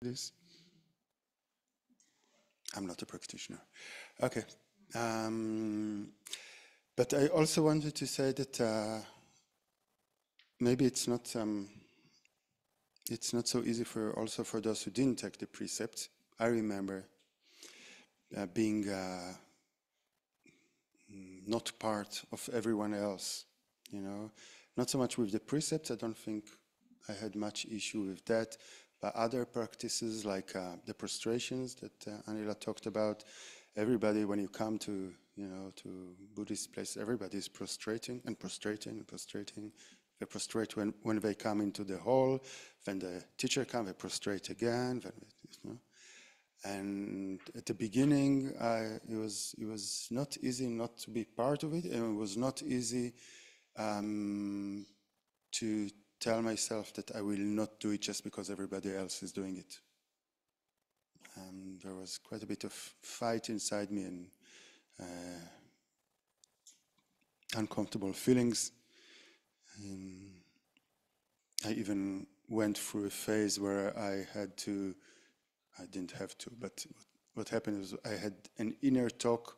this? I'm not a practitioner. Okay. But I also wanted to say that maybe it's not so easy for those who didn't take the precepts. I remember being not part of everyone else, not so much with the precepts. I don't think I had much issue with that, but other practices like the prostrations that Anila talked about. Everybody, when you come to Buddhist place, everybody is prostrating and prostrating and prostrating. They prostrate when they come into the hall. When the teacher comes, they prostrate again. And at the beginning, it was not easy not to be part of it, and it was not easy to tell myself that I will not do it just because everybody else is doing it. There was quite a bit of fight inside me and uncomfortable feelings. I even went through a phase where I didn't have to, but what happened was I had an inner talk,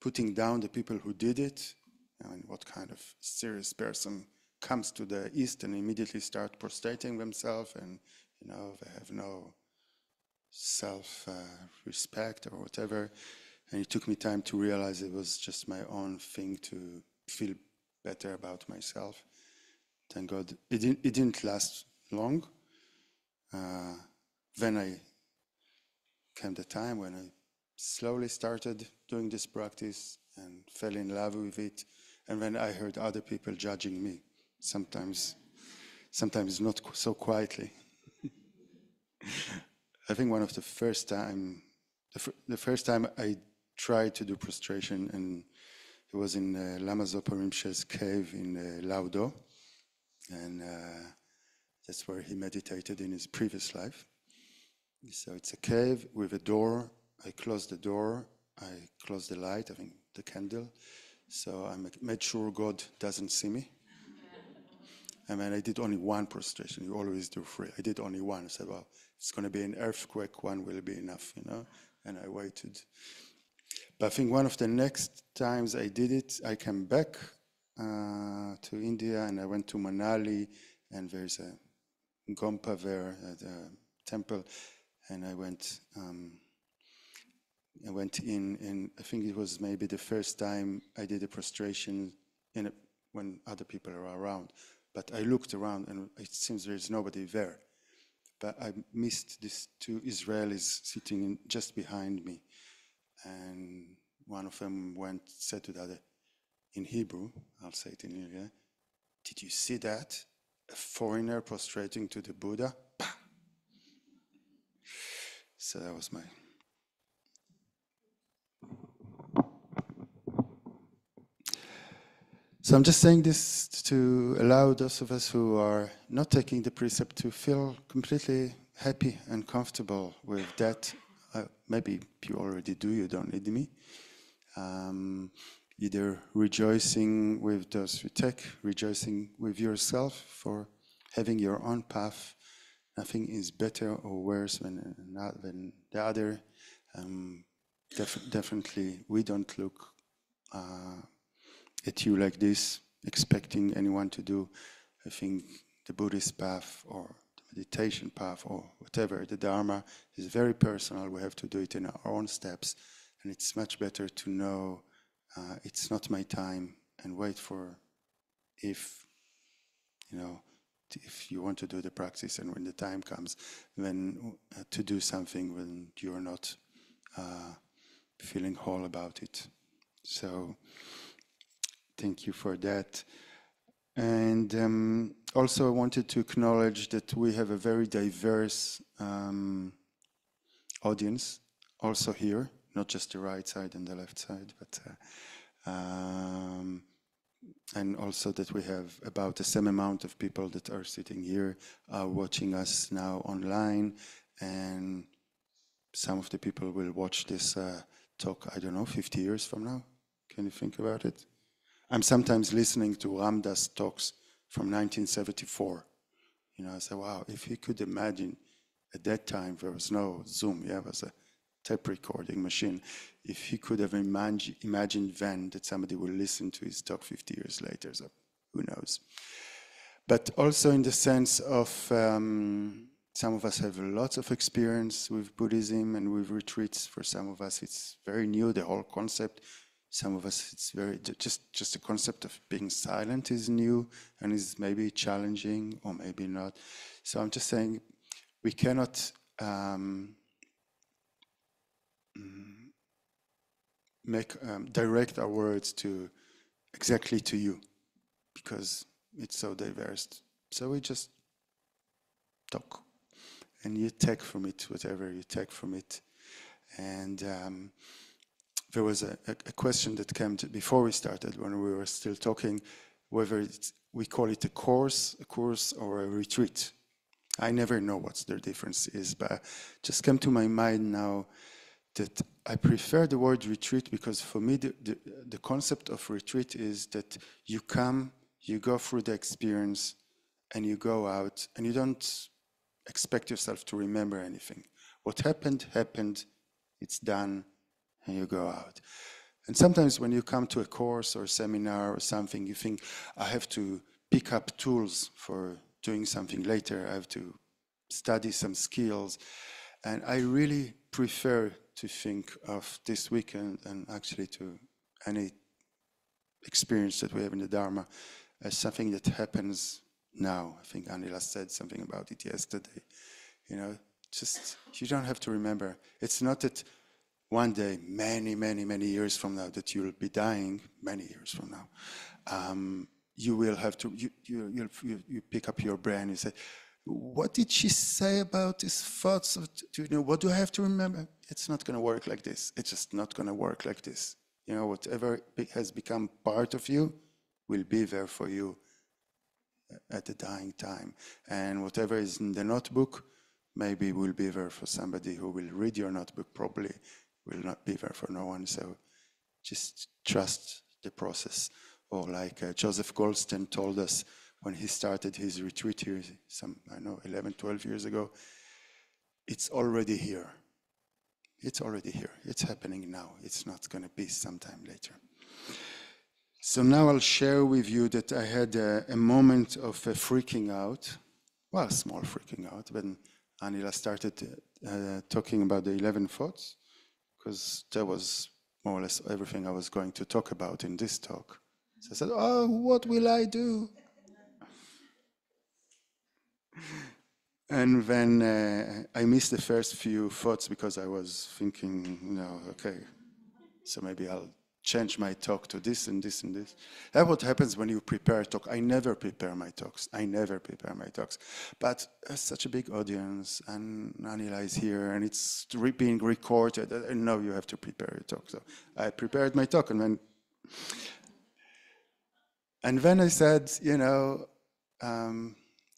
putting down the people who did it. I mean, what kind of serious person comes to the East and immediately start prostrating themselves, and they have no self-respect or whatever. And it took me time to realize it was just my own thing to feel better about myself. Thank God it didn't last long. Then came the time when I slowly started doing this practice and fell in love with it. And then I heard other people judging me, sometimes not so quietly. I think one of the first time I tried to do prostration, and it was in Lama Zopa Rinpoche's cave in Laudo, and that's where he meditated in his previous life. So it's a cave with a door. I closed the door, I closed the light, I think the candle, so I made sure God doesn't see me. And then I did only one prostration. You always do 3. I did only one. I said, well, it's going to be an earthquake, one will be enough, and I waited. But I think one of the next times I did it, I came back to India, and I went to Manali, and there's a Gompa there at a temple, and I went in, and I think it was maybe the first time I did a prostration when other people are around. But I looked around, and it seems there's nobody there. But I missed these 2 Israelis sitting just behind me. And one of them said to the other, in Hebrew, I'll say it in Hebrew, did you see that? A foreigner prostrating to the Buddha? Bah! So that was my... So I'm just saying this to allow those of us who are not taking the precept to feel completely happy and comfortable with that. Maybe you already do, you don't need me. Either rejoicing with those who take, rejoicing with yourself for having your own path. Nothing is better or worse than the other. Definitely, we don't look at you like this, expecting anyone to do, I think, the Buddhist path or the meditation path or whatever. The Dharma is very personal. We have to do it in our own steps. And it's much better to know it's not my time and wait for if you want to do the practice, and when the time comes, then to do something when you're not feeling whole about it. So thank you for that. And also I wanted to acknowledge that we have a very diverse audience also here, not just the right side and the left side, but and also that we have about the same amount of people that are sitting here watching us now online, and some of the people will watch this talk, I don't know, 50 years from now. Can you think about it? I'm sometimes listening to Ramdas talks from 1974, You know, I said, wow, if he could imagine, at that time there was no Zoom, yeah, it was a tape recording machine. If he could have imagined then that somebody will listen to his talk 50 years later, so who knows. But also in the sense of some of us have lots of experience with Buddhism and with retreats. For some of us it's very new, the whole concept. Some of us it's very, just the concept of being silent is new and is maybe challenging or maybe not. So I'm just saying we cannot direct our words to exactly to you because it's so diverse. So we just talk and you take from it whatever you take from it. And there was a question that came before we started when we were still talking, whether we call it a course or a retreat. I never know what the difference is, but just came to my mind now that I prefer the word retreat because for me the concept of retreat is that you come, you go through the experience and you go out and you don't expect yourself to remember anything. What happened, it's done, and you go out. And sometimes when you come to a course or a seminar or something, you think, I have to pick up tools for doing something later. I have to study some skills. And I really prefer to think of this weekend and actually to any experience that we have in the Dharma as something that happens now. I think Anila said something about it yesterday. You know, just, you don't have to remember. It's not that one day, many years from now, that you'll be dying, many years from now, you will have to, you pick up your brain and say, what did she say about these thoughts? What do I have to remember? It's not going to work like this. It's just not going to work like this. You know, whatever has become part of you will be there for you at the dying time. And whatever is in the notebook, maybe will be there for somebody who will read your notebook, probably will not be there for no one. So just trust the process. Or like Joseph Goldstein told us when he started his retreat here, 11, 12 years ago, it's already here. It's already here. It's happening now. It's not going to be sometime later. So now I'll share with you that I had a moment of freaking out. Well, a small freaking out when Anila started talking about the 11 thoughts, because that was more or less everything I was going to talk about in this talk. So I said, oh, what will I do? And then I missed the first few thoughts because I was thinking, no, okay, so maybe I'll change my talk to this and this and this. That's what happens when you prepare a talk. I never prepare my talks. But such a big audience, and Anila is here, and it's being recorded. I know you have to prepare your talk. So I prepared my talk, and then I said,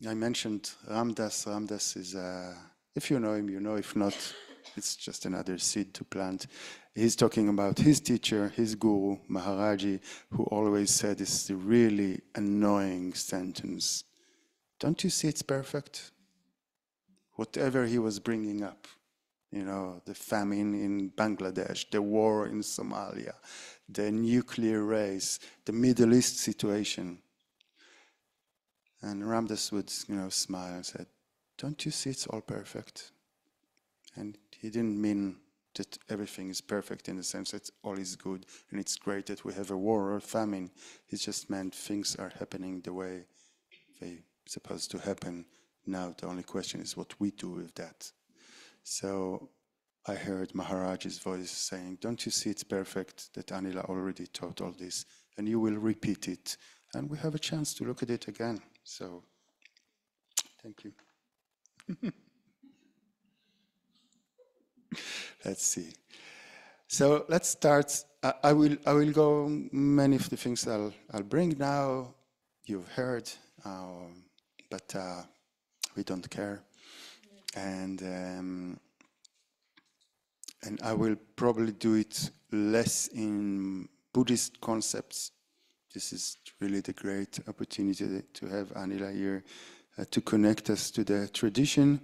I mentioned Ramdas. Ramdas is, if you know him, you know. If not, it's just another seed to plant. He's talking about his teacher, his guru, Maharaji, who always said this really annoying sentence. Don't you see it's perfect? Whatever he was bringing up, the famine in Bangladesh, the war in Somalia, the nuclear race, the Middle East situation. And Ramdas would, smile and said, don't you see it's all perfect? And he didn't mean that everything is perfect in the sense that all is good and it's great that we have a war or a famine. It just meant things are happening the way they're supposed to happen. Now the only question is what we do with that. So I heard Maharaj's voice saying, don't you see it's perfect that Anila already taught all this, and you will repeat it, and we have a chance to look at it again. So, thank you. Let's see. So let's start. I will go. Many of the things I'll bring now, you've heard, but we don't care. And I will probably do it less in Buddhist concepts. This is really the great opportunity to have Anila here to connect us to the tradition.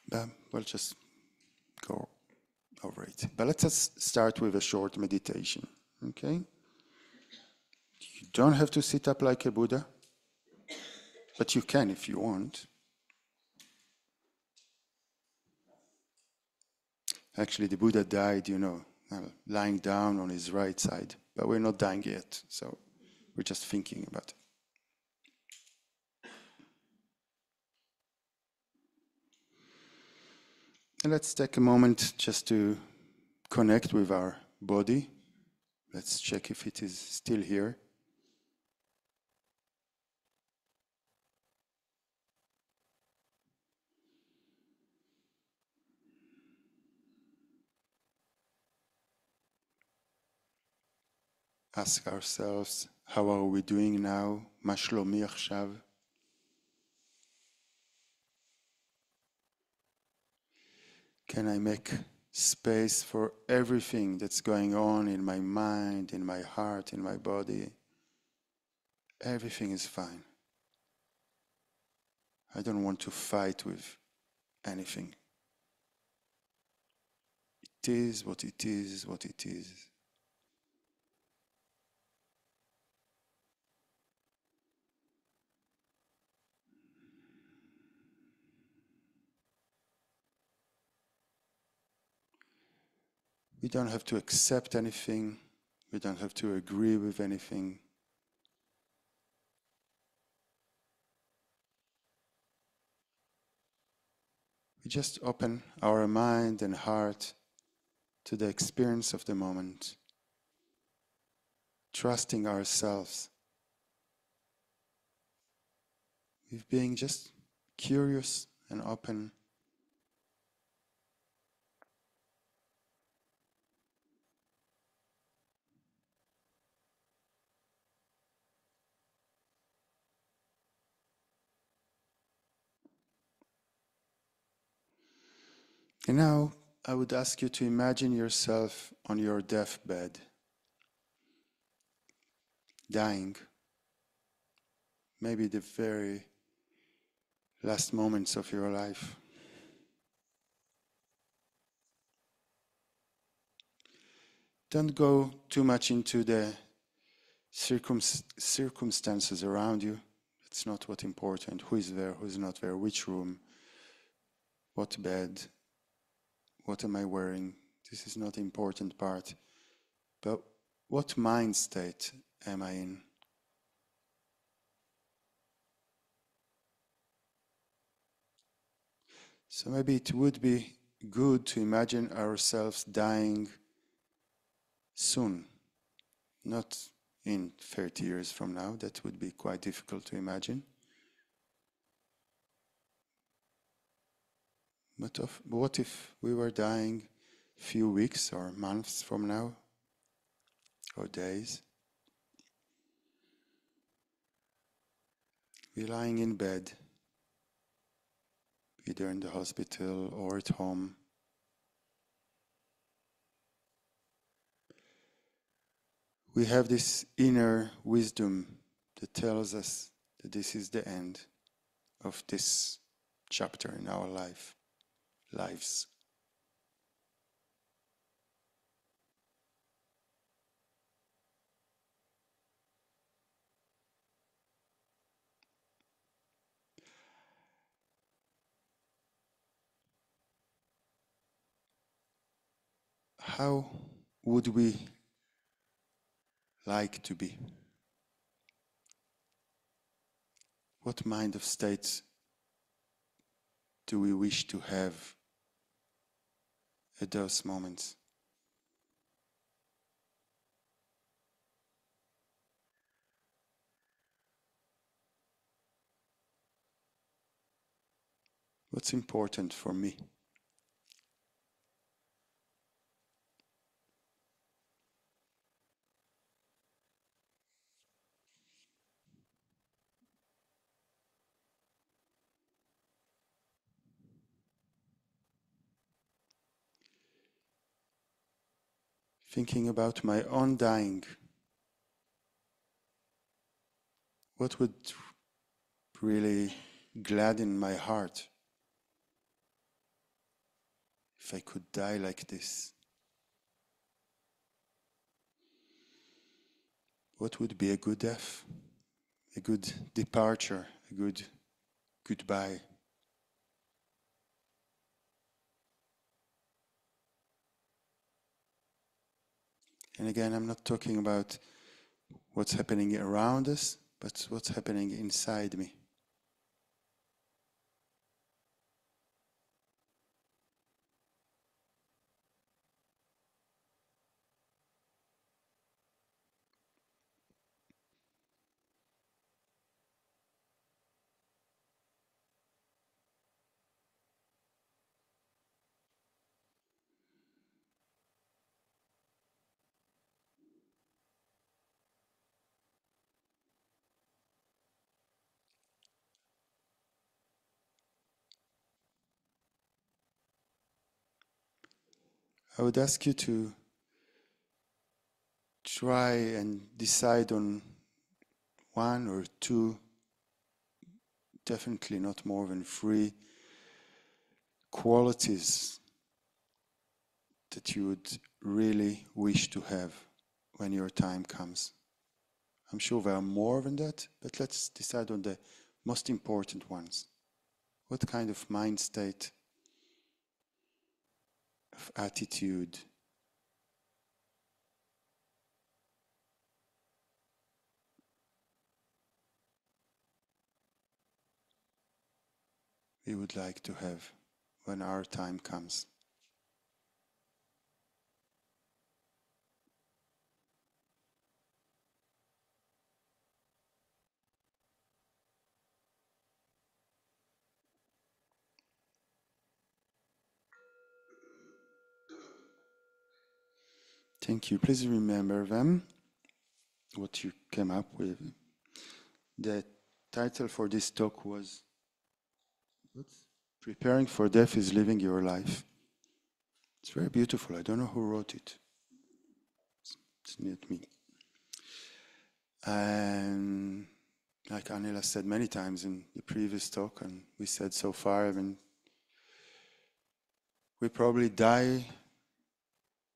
But we'll just go over it. But let us start with a short meditation, okay? You don't have to sit up like a Buddha, but you can if you want. Actually, the Buddha died, lying down on his right side, but we're not dying yet, so we're just thinking about it. And let's take a moment just to connect with our body. Let's check if it is still here. Ask ourselves, how are we doing now? מה שלומי עכשיו? Can I make space for everything that's going on in my mind, in my heart, in my body? Everything is fine. I don't want to fight with anything. It is what it is, what it is. We don't have to accept anything. We don't have to agree with anything. We just open our mind and heart to the experience of the moment, trusting ourselves with being just curious and open. And now I would ask you to imagine yourself on your deathbed, dying, maybe the very last moments of your life. Don't go too much into the circumstances around you. It's not what's important. Who is there, who is not there, which room, what bed, what am I wearing? This is not the important part. But what mind state am I in? So maybe it would be good to imagine ourselves dying soon, not in 30 years from now. That would be quite difficult to imagine. But what if we were dying a few weeks or months from now, or days? We're lying in bed, either in the hospital or at home. We have this inner wisdom that tells us that this is the end of this chapter in our lives. How would we like to be? What mind of states do we wish to have at those moments? What's important for me? Thinking about my own dying. what would really gladden my heart if I could die like this? What would be a good death? A good departure, a good goodbye. And again, I'm not talking about what's happening around us, but what's happening inside me. I would ask you to try and decide on one or two, definitely not more than three, qualities that you would really wish to have when your time comes. I'm sure there are more than that, but let's decide on the most important ones. What kind of mind state, of attitude, we would like to have when our time comes? Thank you. Please remember them, what you came up with. The title for this talk was Preparing for Death is Living Your Life. It's very beautiful. I don't know who wrote it. It's not me. And like Anila said many times in the previous talk, and we said so far, I mean, we probably die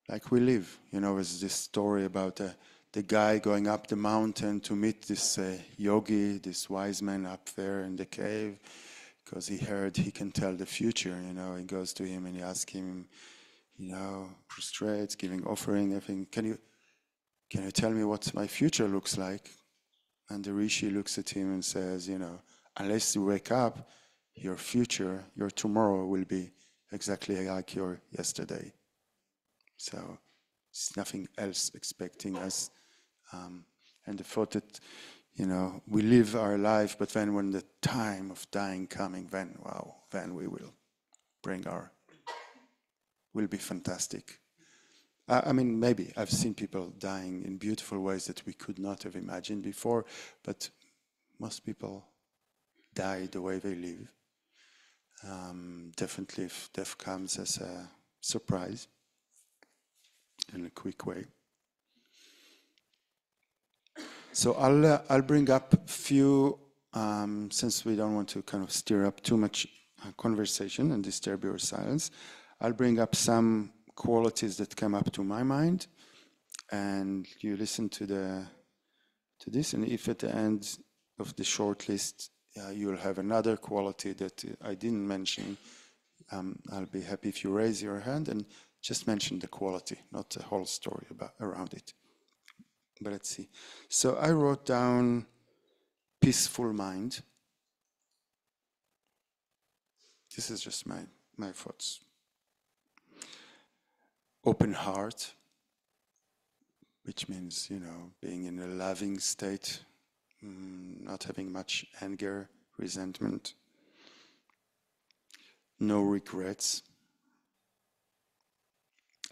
like we live. You know, there's this story about the guy going up the mountain to meet this yogi, this wise man up there in the cave, because he heard he can tell the future. You know, he goes to him and he asks him, you know, prostrates, giving offering, everything. Can you tell me what my future looks like? And the rishi looks at him and says, you know, unless you wake up, your future, your tomorrow will be exactly like your yesterday. So it's nothing else expecting us. And the thought that, you know, we live our life, but then when the time of dying coming, then, wow, then we will will be fantastic. I mean, maybe I've seen people dying in beautiful ways that we could not have imagined before, but most people die the way they live. Definitely if death comes as a surprise in a quick way. So I'll bring up a few, since we don't want to kind of stir up too much conversation and disturb your silence, I'll bring up some qualities that come up to my mind, and you listen to this, and if at the end of the short list you'll have another quality that I didn't mention, I'll be happy if you raise your hand and just mention the quality, not the whole story around it. But let's see. So I wrote down peaceful mind. This is just my thoughts. Open heart, which means, you know, being in a loving state, not having much anger, resentment. No regrets.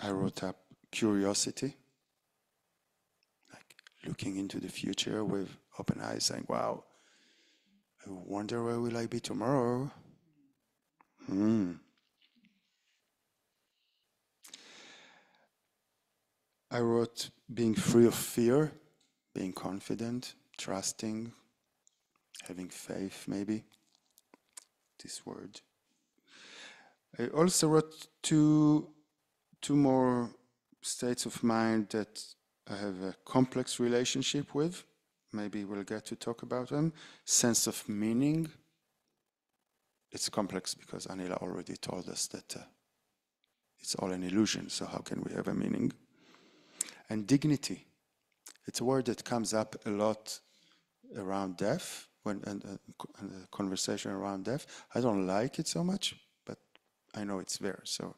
I wrote up curiosity, like looking into the future with open eyes, saying, wow, I wonder where will I be tomorrow? I wrote being free of fear, being confident, trusting, having faith, maybe, this word. I also wrote two more states of mind that I have a complex relationship with. Maybe we'll get to talk about them. Sense of meaning. It's complex because Anila already told us that it's all an illusion, so how can we have a meaning? And dignity. It's a word that comes up a lot around death, and the conversation around death. I don't like it so much, but I know it's there. So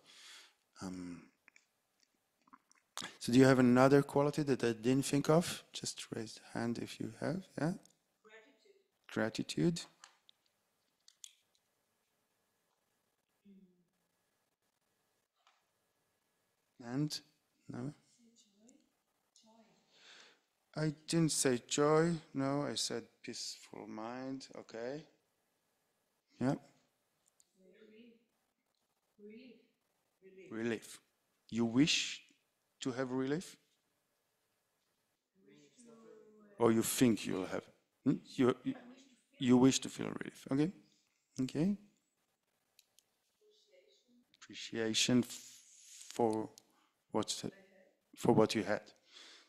do you have another quality that I didn't think of? Just raise the hand if you have. Yeah? Gratitude. And? No? I didn't say joy. No, I said peaceful mind. Okay. Yeah. Relief. You wish to have relief? Or you think you'll have? You wish to feel relief. Okay. Okay. Appreciation for what you had.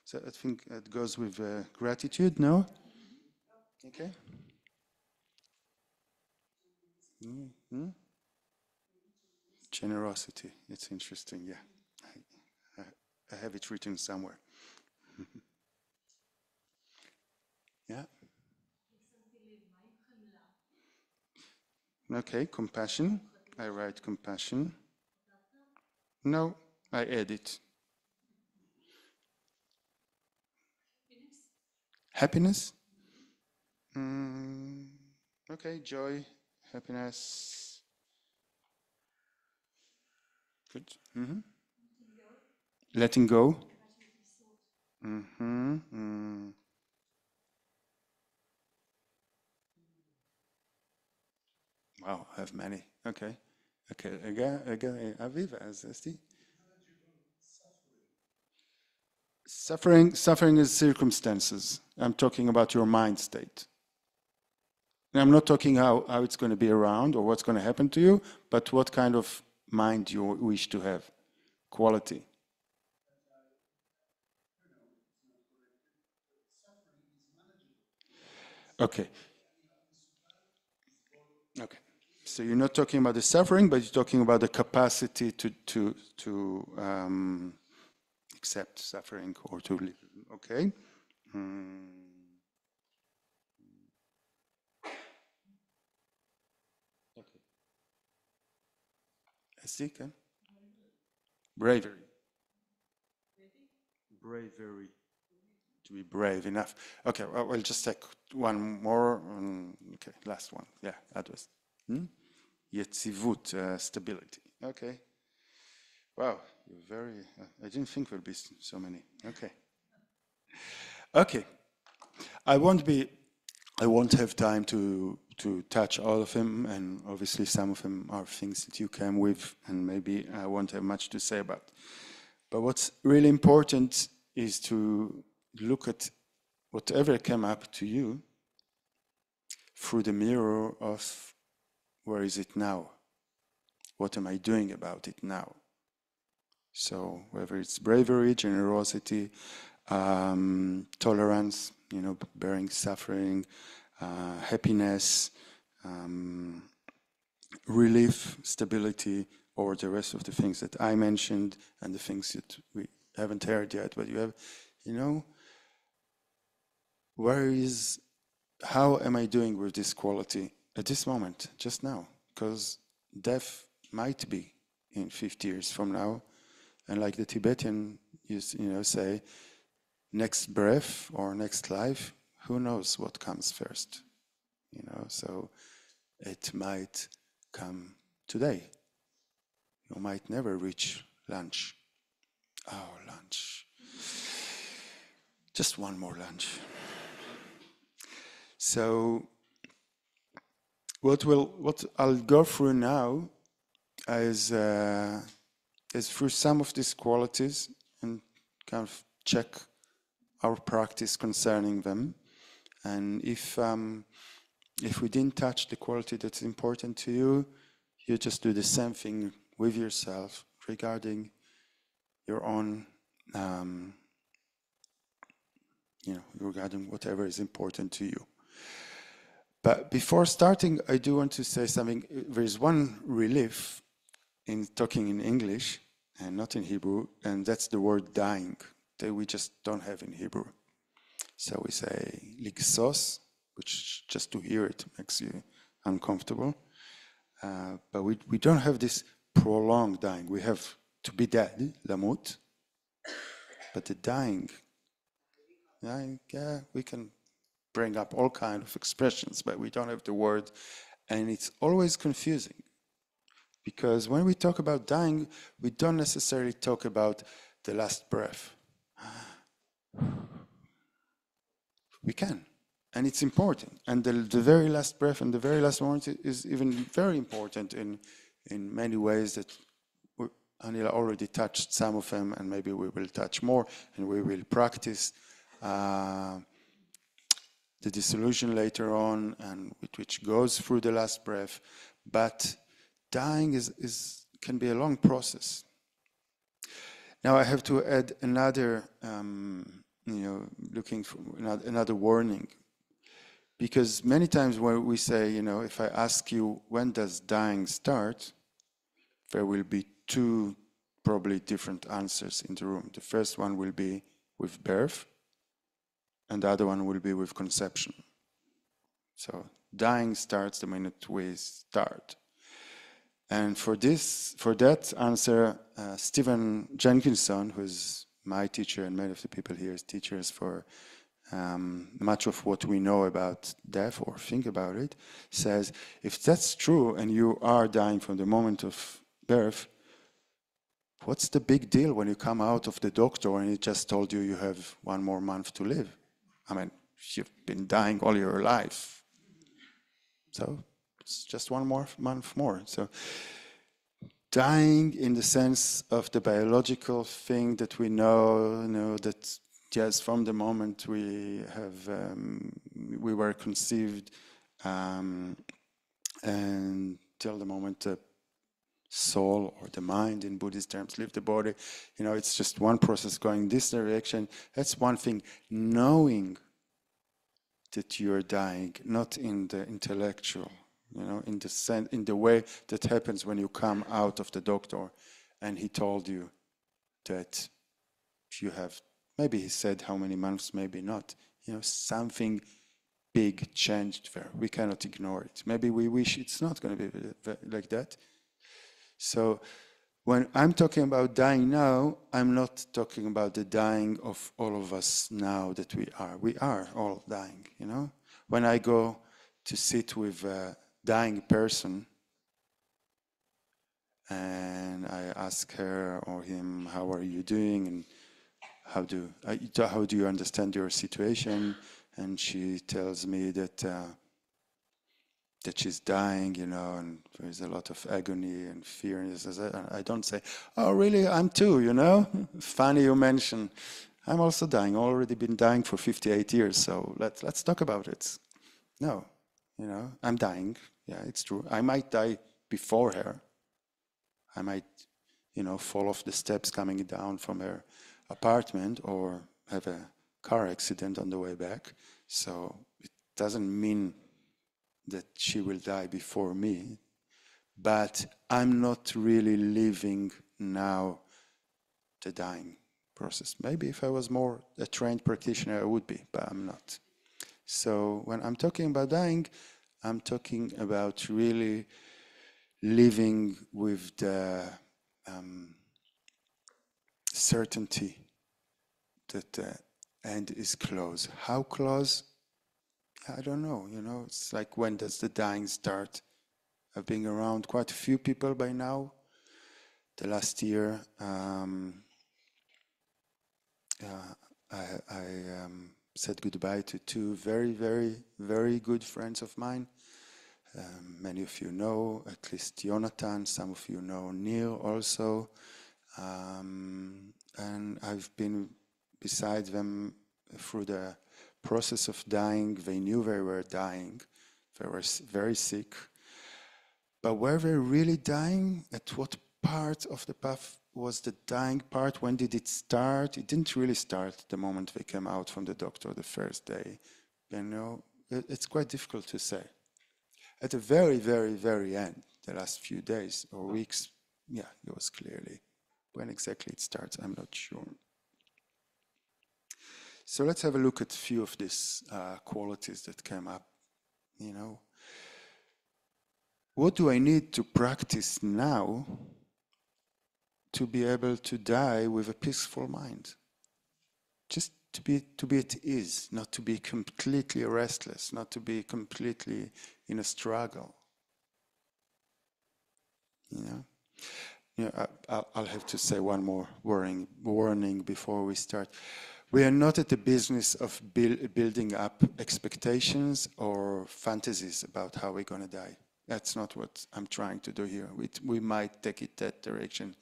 So I think it goes with gratitude, no? Okay. Mm-hmm. Generosity. It's interesting, yeah. I have it written somewhere. Yeah. Okay, compassion. I write compassion. No, I add it. Happiness? Okay, joy, happiness. Good. Mm-hmm. Letting go. Mm-hmm. Mm. Wow, I have many. Okay. Again, Aviva, Esti. Suffering is circumstances. I'm talking about your mind state. And I'm not talking how it's going to be around or what's going to happen to you, but what kind of mind you wish to have. Quality. Okay. Okay. So you're not talking about the suffering, but you're talking about the capacity to accept suffering or to live. Okay. Okay. Esika? Bravery. Bravery. To be brave enough. Okay, well, we'll just take one more. Okay, last one. Yeah, that was. Mityבות, stability. Okay. Wow, you're very. I didn't think there'd be so many. Okay. Okay. I won't have time to touch all of them, and obviously some of them are things that you came with, and maybe I won't have much to say about. But what's really important is to look at whatever came up to you through the mirror of where is it now? What am I doing about it now? So whether it's bravery, generosity, tolerance, bearing suffering, happiness, relief, stability, or the rest of the things that I mentioned and the things that we haven't heard yet, but you have, how am I doing with this quality at this moment, just now? Because death might be in 50 years from now, and like the Tibetan say, next breath or next life, who knows what comes first? So it might come today. You might never reach lunch. Oh, lunch. Just one more lunch. So what I'll go through now is through some of these qualities and kind of check our practice concerning them. And if if we didn't touch the quality that's important to you, you just do the same thing with yourself regarding your own, regarding whatever is important to you. But before starting, I do want to say something. There is one relief in talking in English and not in Hebrew, and that's the word dying that we just don't have in Hebrew. So we say ligsos, which just to hear it makes you uncomfortable. But we don't have this prolonged dying. We have to be dead, למות. But the dying, we can bring up all kinds of expressions, but we don't have the word. And it's always confusing. Because when we talk about dying, we don't necessarily talk about the last breath. We can, and it's important. And the very last breath and the very last moment is even very important in many ways that Anila already touched some of them, and maybe we will touch more, and we will practice the dissolution later on, and which goes through the last breath. But dying can be a long process. Now I have to add another, looking for another warning, because many times when we say, if I ask you when does dying start, there will be two probably different answers in the room. The first one will be with birth, and the other one will be with conception. So dying starts the minute we start. And for that answer, Stephen Jenkinson, who's my teacher and many of the people here as teachers for much of what we know about death or think about it, says, if that's true and you are dying from the moment of birth, what's the big deal when you come out of the doctor and he just told you you have one more month to live? I mean, you've been dying all your life. So it's just one more month more. So dying in the sense of the biological thing that we know that yes, from the moment we were conceived and till the moment the soul or the mind in Buddhist terms leave the body, it's just one process going this direction. That's one thing. Knowing that you're dying, not in the intellectual, in the way that happens when you come out of the doctor and he told you that you have, maybe he said how many months, maybe not, something big changed there. We cannot ignore it. Maybe we wish it's not going to be like that. So when I'm talking about dying now, I'm not talking about the dying of all of us now that we are. We are all dying, When I go to sit with a dying person and I ask her or him, how are you doing? And how do you understand your situation? And she tells me that she's dying, and there's a lot of agony and fear. And I don't say, oh, really, I'm too, Funny you mention. I'm also dying. I've already been dying for 58 years, so let's talk about it. No, I'm dying. Yeah, it's true. I might die before her. I might, fall off the steps coming down from her apartment or have a car accident on the way back. So it doesn't mean that she will die before me, but I'm not really living now the dying process. Maybe if I was more a trained practitioner, I would be, but I'm not. So when I'm talking about dying, I'm talking about really living with the certainty that the end is close. How close? I don't know, it's like, when does the dying start? I've been around quite a few people by now. The last year, I said goodbye to two very, very, very good friends of mine. Many of you know, at least Jonathan, some of you know Neil also. And I've been beside them through the process of dying. They knew they were dying. They were very sick. But were they really dying? At what part of the path was the dying part? When did it start? It didn't really start the moment they came out from the doctor the first day. You know, it's quite difficult to say. At the very, very, very end, the last few days or weeks, yeah, it was clearly. When exactly it starts, I'm not sure. So let's have a look at a few of these qualities that came up. You know, what do I need to practice now to be able to die with a peaceful mind? Just to be at ease, not to be completely restless, not to be completely in a struggle. You know, I'll have to say one more warning before we start. We are not at the business of building up expectations or fantasies about how we're going to die. That's not what I'm trying to do here. We might take it that direction.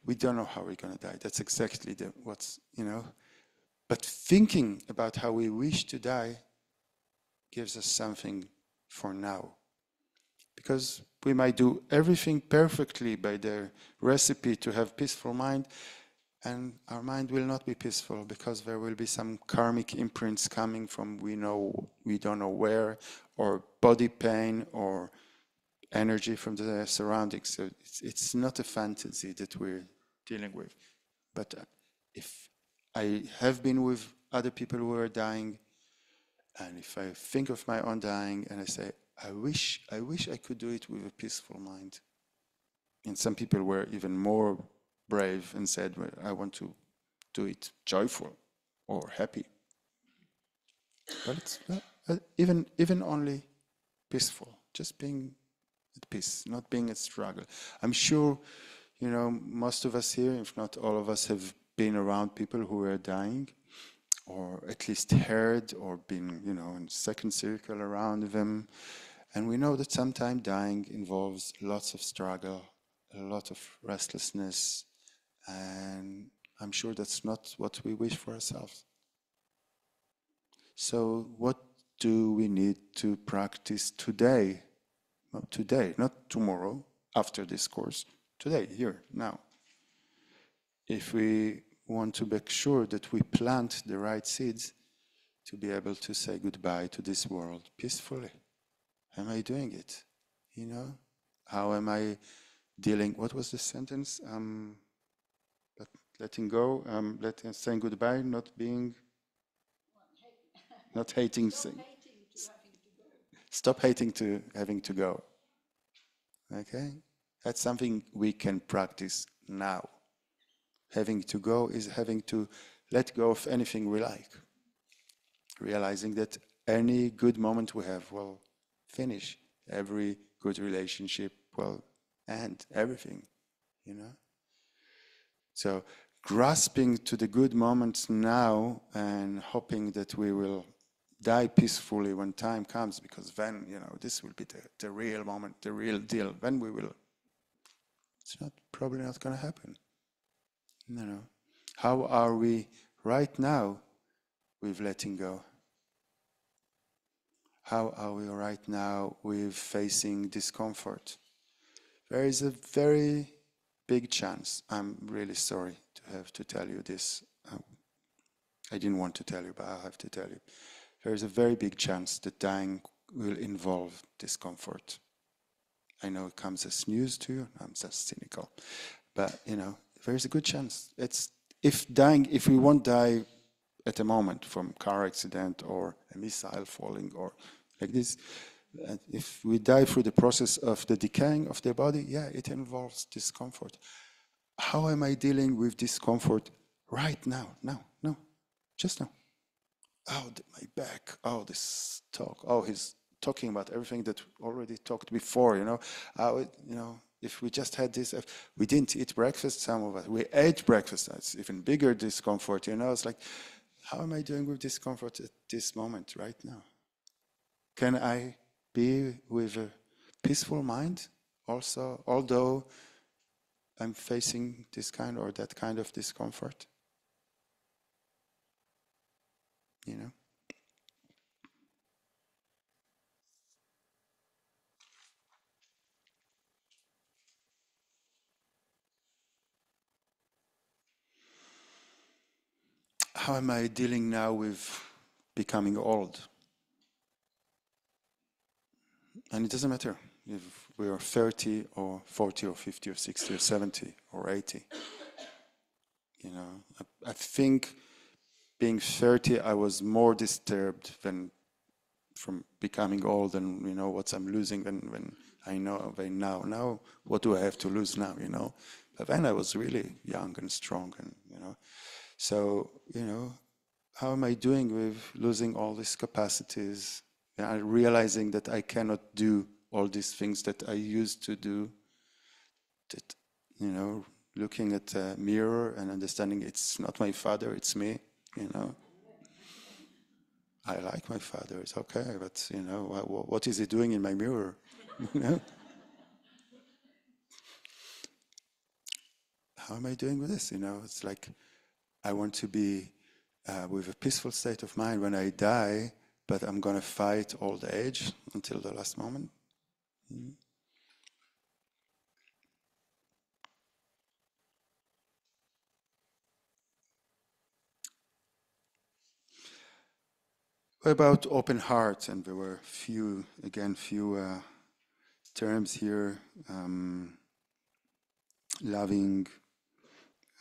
We don't know how we're going to die. That's exactly what's, you know. But thinking about how we wish to die gives us something for now. Because we might do everything perfectly by the recipe to have peaceful mind, and our mind will not be peaceful because there will be some karmic imprints coming from we don't know where, or body pain, or energy from the surroundings. So it's not a fantasy that we're dealing with. But if I have been with other people who are dying, and if I think of my own dying and I say, I wish I could do it with a peaceful mind. And some people were even more brave and said, well, I want to do it joyful or happy. But it's even only peaceful, just being at peace, not being at struggle. I'm sure, you know, most of us here, if not all of us, have been around people who are dying, or at least heard or been, you know, in second circle around them. And we know that sometimes dying involves lots of struggle, a lot of restlessness, and I'm sure that's not what we wish for ourselves. So what do we need to practice today? Well, today, not tomorrow, after this course. Today, here, now. If we want to make sure that we plant the right seeds to be able to say goodbye to this world peacefully. Am I doing it? You know? How am I dealing? What was the sentence? Letting go, saying goodbye, not being, not hating. Stop hating to having to go. Okay? That's something we can practice now. Having to go is having to let go of anything we like. Realizing that any good moment we have will finish. Every good relationship will end. Everything, you know? So grasping to the good moments now and hoping that we will die peacefully when time comes, because then, you know, this will be the real moment, the real deal. Then we will. It's probably not going to happen. No. How are we right now with letting go? How are we right now with facing discomfort? There is a very big chance, I'm really sorry to have to tell you this. I didn't want to tell you, but I have to tell you. There is a very big chance that dying will involve discomfort. I know it comes as news to you, I'm just cynical. But, you know, there's a good chance. If we won't die at a moment from car accident or a missile falling or like this, if we die through the process of the decaying of the body, yeah, it involves discomfort. How am I dealing with discomfort right now? No, just now. Oh, my back. Oh, this talk. Oh, he's talking about everything that already talked before, you know. If we just had this, we didn't eat breakfast, some of us. We ate breakfast. That's even bigger discomfort, you know. It's like, how am I doing with discomfort at this moment, right now? Can I be with a peaceful mind also, although I'm facing this kind or that kind of discomfort? You know? how am I dealing now with becoming old? And it doesn't matter if we are 30 or 40 or 50 or 60 or 70 or 80. You know, I think being 30, I was more disturbed than from becoming old and, you know, what I'm losing when I know by now. Now, what do I have to lose now, you know? But then I was really young and strong and, you know. So, you know, how am I doing with losing all these capacities? Realizing that I cannot do all these things that I used to do. That, you know, looking at a mirror and understanding it's not my father, it's me, you know. I like my father, it's okay, but, you know, what is he doing in my mirror? You know? How am I doing with this? You know, it's like I want to be with a peaceful state of mind when I die, but I'm going to fight old age until the last moment. Mm-hmm. What about open heart? And there were few terms here, loving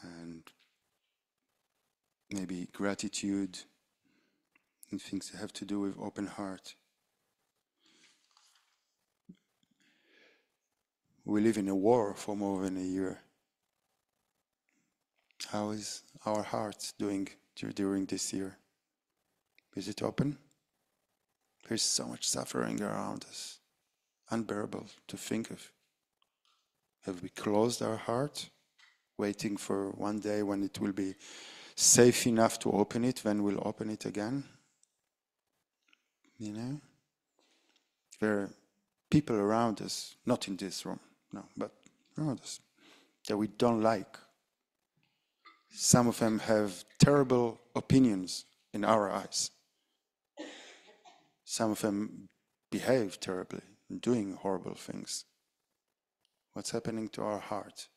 and maybe gratitude and things that have to do with open heart. We live in a war for more than a year. How is our heart doing during this year? Is it open? There's so much suffering around us, unbearable to think of. Have we closed our heart, waiting for one day when it will be safe enough to open it, then we'll open it again? You know? There are people around us, not in this room, no, but around us, that we don't like. Some of them have terrible opinions in our eyes. Some of them behave terribly, doing horrible things. What's happening to our heart?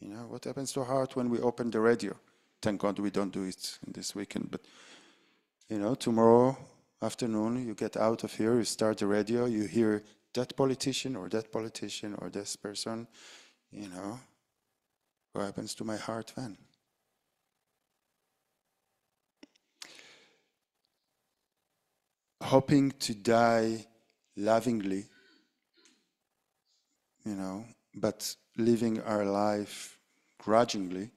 You know, what happens to our heart when we open the radio? Thank God we don't do it this weekend, but, you know, tomorrow afternoon you get out of here, you start the radio, you hear that politician or this person, you know, what happens to my heart then? Hoping to die lovingly, you know, but living our life grudgingly,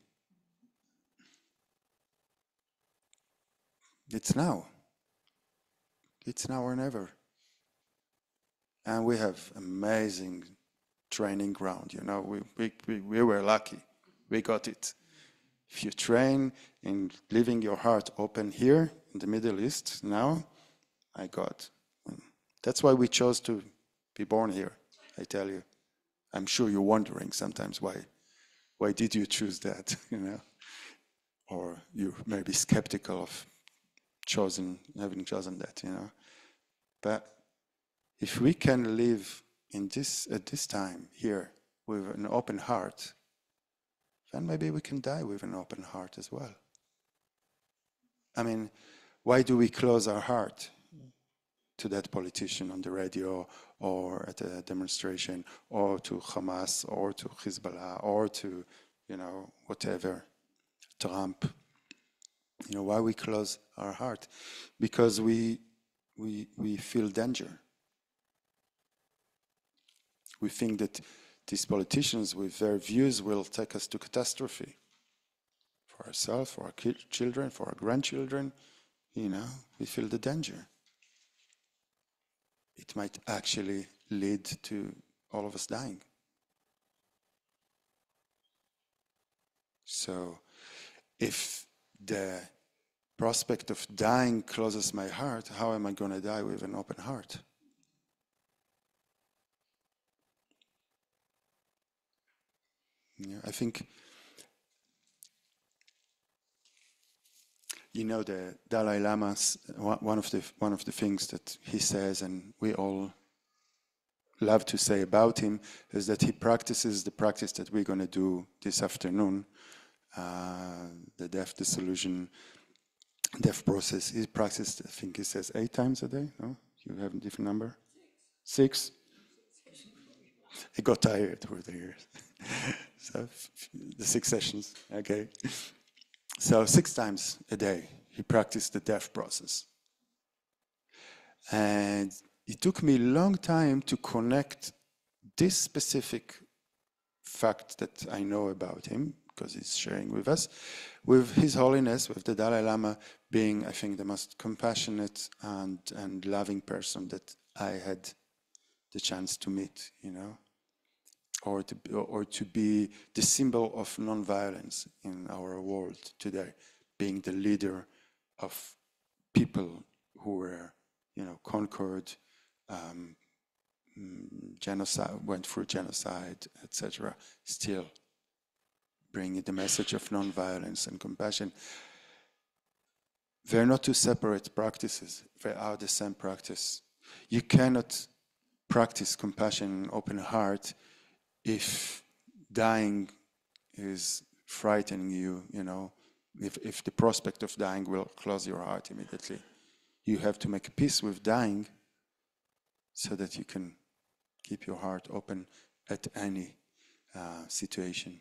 it's now. It's now or never. And we have amazing training ground, you know, we were lucky. We got it. If you train in leaving your heart open here in the Middle East now, my God. That's why we chose to be born here, I tell you. I'm sure you're wondering sometimes why did you choose that, you know? Or you may be skeptical of having chosen that, you know? But if we can live at this time here with an open heart, then maybe we can die with an open heart as well. I mean, why do we close our heart to that politician on the radio or at a demonstration or to Hamas or to Hezbollah or to, you know, whatever, Trump? You know, why we close our heart? Because we feel danger. We think that these politicians with their views will take us to catastrophe. For ourselves, for our children, for our grandchildren, you know, we feel the danger. It might actually lead to all of us dying. So, if the prospect of dying closes my heart, how am I going to die with an open heart? Yeah, I think, you know, the Dalai Lama, one of the things that he says, and we all love to say about him, is that he practices the practice that we're going to do this afternoon, the death dissolution deaf process. He practiced, I think he says 8 times a day. No, you have a different number. 6. He got tired over the years. So the 6 sessions. Okay. So 6 times a day he practiced the deaf process, and it took me a long time to connect this specific fact that I know about him, because he's sharing with us, with His Holiness, with the Dalai Lama being, I think, the most compassionate and loving person that I had the chance to meet, you know, or to be the symbol of non-violence in our world today, being the leader of people who were, you know, conquered, genocide, went through genocide, etc. Still bringing the message of non-violence and compassion. They're not two separate practices. They are the same practice. You cannot practice compassion and open heart if dying is frightening you, you know, if the prospect of dying will close your heart immediately. You have to make peace with dying so that you can keep your heart open at any situation.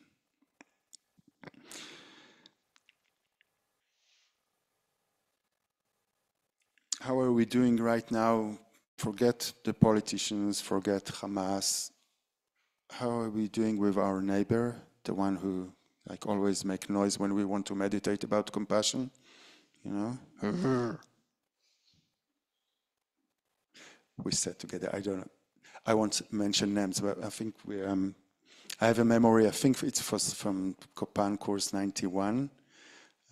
How are we doing right now? Forget the politicians, forget Hamas. How are we doing with our neighbor, the one who like always make noise when we want to meditate about compassion, you know? We sat together. I don't know. I won't mention names, but I think we. I have a memory. I think it was from Copan course 91,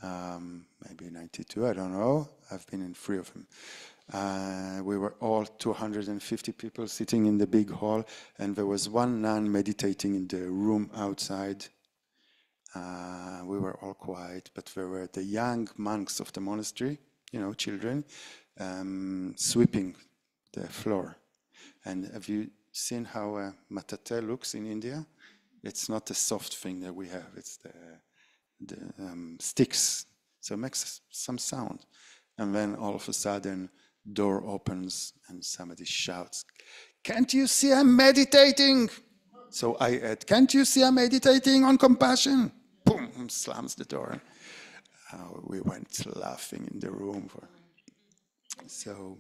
maybe 92. I don't know. I've been in 3 of them. We were all 250 people sitting in the big hall, and there was one nun meditating in the room outside. We were all quiet, but there were the young monks of the monastery, you know, children, sweeping the floor. And have you seen how a matate looks in India? It's not a soft thing that we have, it's the sticks. So it makes some sound. And then all of a sudden, door opens and somebody shouts, "Can't you see I'm meditating?" So I add, "Can't you see I'm meditating on compassion?" Boom, slams the door. We went laughing in the room. So,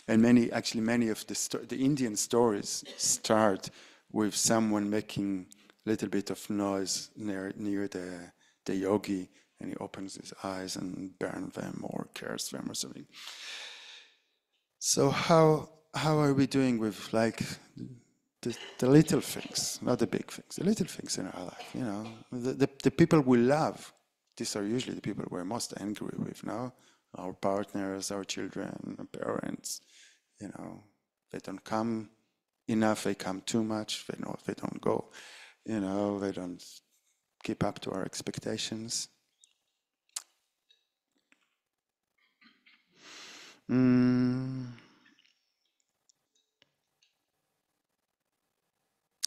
and many of the Indian stories start with someone making a little bit of noise near the yogi, and he opens his eyes and burns them or curses them or something. So how are we doing with like the little things, not the big things, the little things in our life, you know, the people we love? These are usually the people we're most angry with, no? Our partners, our children, our parents, you know, they don't come enough, they come too much, they don't go, you know, they don't keep up to our expectations.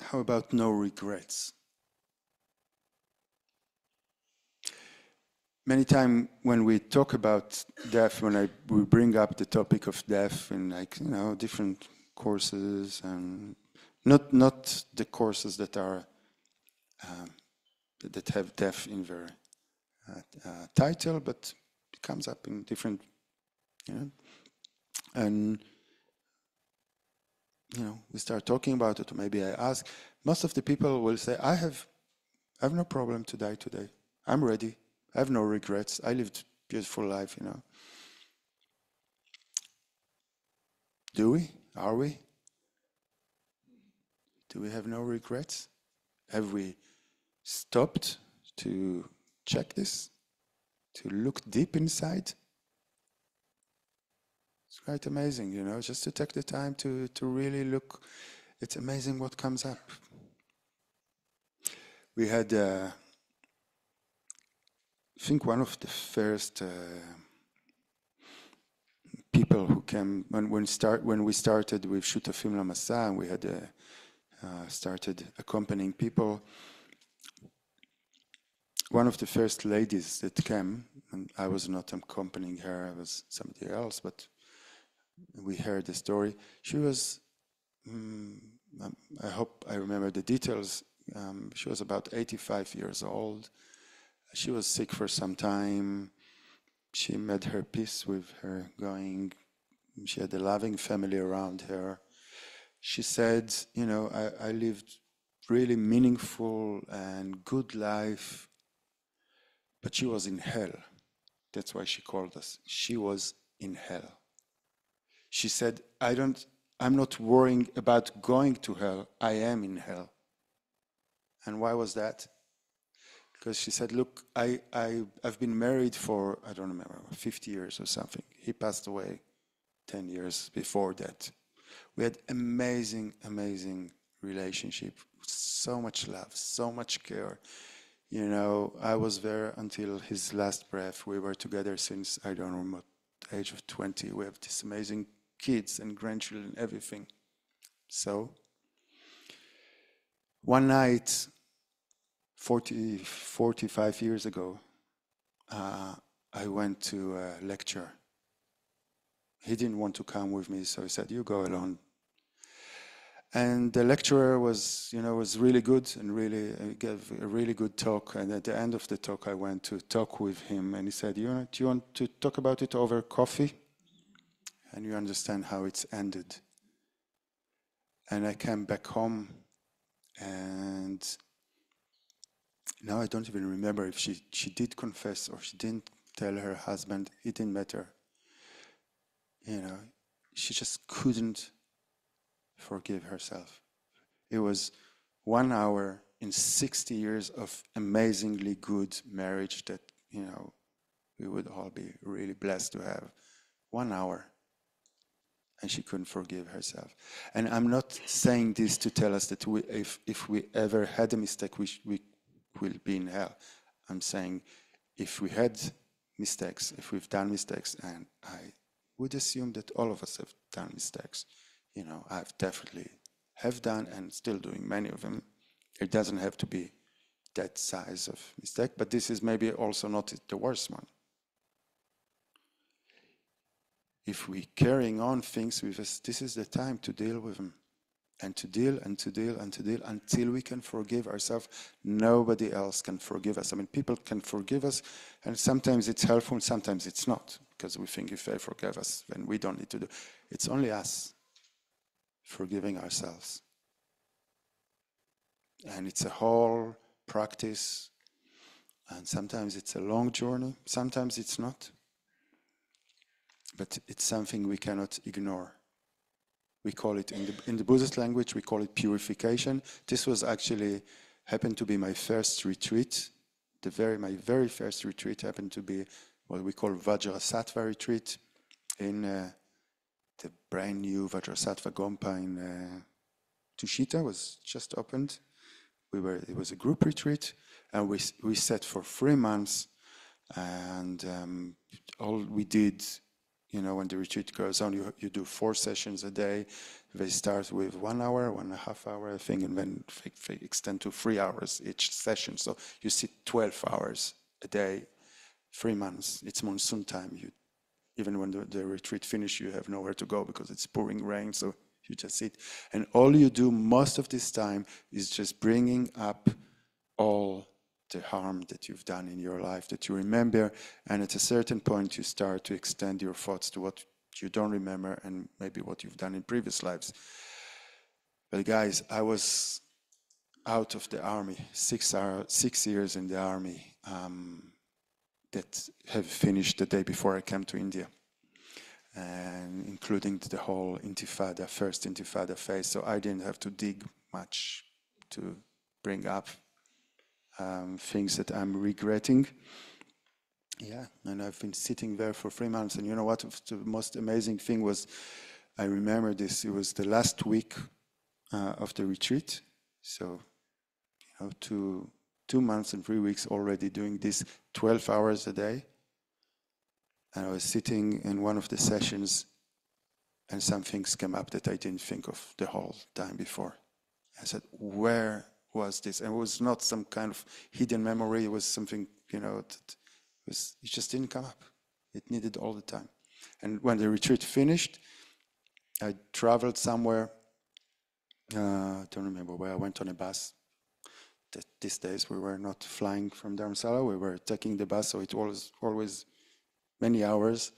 How about no regrets? Many times when we talk about death, we bring up the topic of death in, like, you know, different courses, and not the courses that are that have death in their title, but it comes up in different, you know, and you know, we start talking about it, or maybe I ask. Most of the people will say, I have no problem to die today. I'm ready. I have no regrets. I lived a beautiful life, you know. Do we? Are we? Do we have no regrets? Have we stopped to check this? To look deep inside? It's quite amazing, you know, just to take the time to really look. It's amazing what comes up. We had, I think, one of the first people who came when we started with Shutafim Lamasa, and we had started accompanying people. one of the first ladies that came, and I was not accompanying her, I was somebody else, but we heard the story. She was, I hope I remember the details, she was about 85 years old. She was sick for some time. She made her peace with her going. She had a loving family around her. She said, you know, I lived really meaningful and good life, but she was in hell. That's why she called us. She was in hell. She said, I'm not worrying about going to hell. I am in hell. And why was that? Because she said, look, I've been married for, I don't remember, 50 years or something. He passed away 10 years before that. We had amazing, amazing relationship. So much love, so much care. You know, I was there until his last breath. We were together since, I don't remember, the age of 20. We have these amazing kids and grandchildren, everything. So, one night, 45 years ago, I went to a lecture. He didn't want to come with me, so he said, you go alone. And the lecturer was really good and really gave a really good talk. And at the end of the talk, I went to talk with him, and he said, do you want to talk about it over coffee? And you understand how it's ended. And I came back home, and now I don't even remember if she did confess or she didn't tell her husband. It didn't matter. You know, she just couldn't forgive herself. It was 1 hour in 60 years of amazingly good marriage that, you know, we would all be really blessed to have. 1 hour. And she couldn't forgive herself. And I'm not saying this to tell us that if we ever had a mistake, we will be in hell. I'm saying if we had mistakes, if we've done mistakes, and I would assume that all of us have done mistakes. You know, I've definitely have done and still doing many of them. It doesn't have to be that size of mistake, but this is maybe also not the worst one. If we're carrying on things with us, this is the time to deal with them. And to deal and to deal and to deal until we can forgive ourselves. Nobody else can forgive us. I mean, people can forgive us, and sometimes it's helpful, sometimes it's not. Because we think if they forgive us, then we don't need to do. It's only us forgiving ourselves. And it's a whole practice. And sometimes it's a long journey. Sometimes it's not. But it's something we cannot ignore. We call it, in the Buddhist language, we call it purification. This was actually, happened to be my first retreat. My very first retreat happened to be what we call Vajrasattva retreat in the brand new Vajrasattva Gompa in Tushita was just opened. It was a group retreat, and we sat for 3 months, and all we did, you know, when the retreat goes on, you do 4 sessions a day. They start with 1 hour, 1.5 hours, I think, and then they extend to 3 hours each session. So you sit 12 hours a day, 3 months. It's monsoon time. Even when the retreat finishes, you have nowhere to go because it's pouring rain, so you just sit. And all you do most of this time is just bringing up all the harm that you've done in your life, that you remember, and at a certain point you start to extend your thoughts to what you don't remember and maybe what you've done in previous lives. But guys, I was out of the army, 6 years in the army, that have finished the day before I came to India, and including the whole intifada, first intifada phase. So I didn't have to dig much to bring up things that I'm regretting. Yeah, and I've been sitting there for 3 months, and you know what? The most amazing thing was, I remember this. It was the last week of the retreat. So, you know, 2 months and 3 weeks already doing this 12 hours a day. And I was sitting in one of the sessions, and some things came up that I didn't think of the whole time before. I said, where was this. And it was not some kind of hidden memory. It was something, that it just didn't come up. It needed all the time. And when the retreat finished, I traveled somewhere. I don't remember where. I went on a bus. These days we were not flying from Dharamsala. We were taking the bus, so it was always many hours.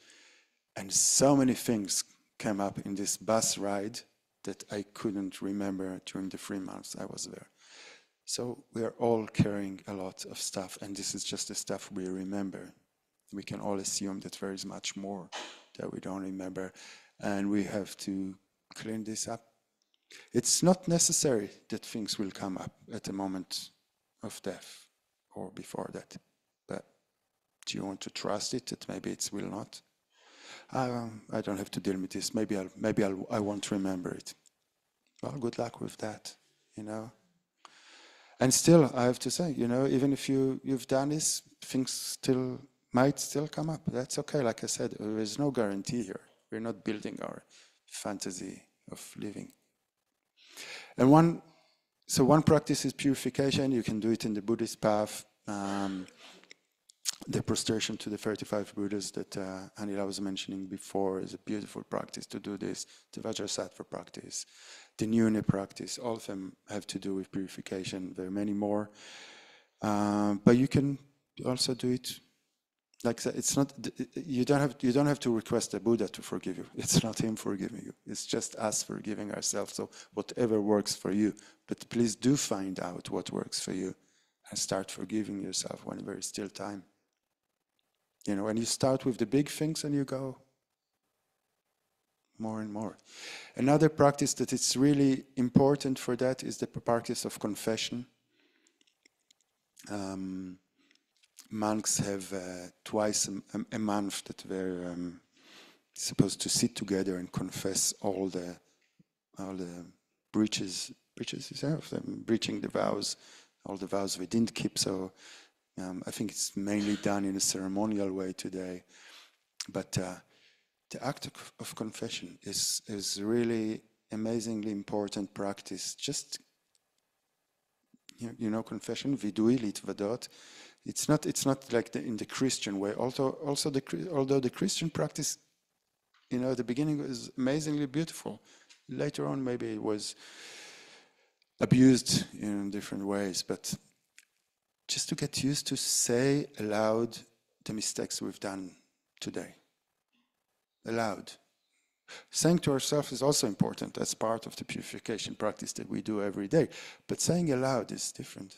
And so many things came up in this bus ride that I couldn't remember during the 3 months I was there. So we are all carrying a lot of stuff, and this is just the stuff we remember. We can all assume that there is much more that we don't remember, and we have to clean this up. It's not necessary that things will come up at the moment of death or before that. But do you want to trust it that maybe it will not? I don't have to deal with this. Maybe I won't remember it. Well, good luck with that, And still, I have to say, even if you've done this, things might still come up. That's okay. Like I said, there is no guarantee here. We're not building our fantasy of living. And one practice is purification. You can do it in the Buddhist path. The prostration to the 35 Buddhas that Anila was mentioning before is a beautiful practice to do this. The Vajrasattva practice, the Nyune practice, all of them have to do with purification. There are many more. But you can also do it like that. It's not, you don't have to request the Buddha to forgive you. It's not him forgiving you. It's just us forgiving ourselves. So whatever works for you. But please do find out what works for you and start forgiving yourself when there is still time. And you start with the big things and you go more and more. Another practice that is really important for that is the practice of confession. Monks have twice a month that they're supposed to sit together and confess all the breaches of them, breaching the vows, all the vows they didn't keep. So I think it's mainly done in a ceremonial way today. But the act of confession is really amazingly important practice. Just, confession, vidui litvadot. It's not like in the Christian way. Although the Christian practice, at the beginning was amazingly beautiful. Later on, maybe it was abused in different ways. But just to get used to say aloud the mistakes we've done today. Aloud. Saying to ourselves is also important. That's part of the purification practice that we do every day. But saying aloud is different.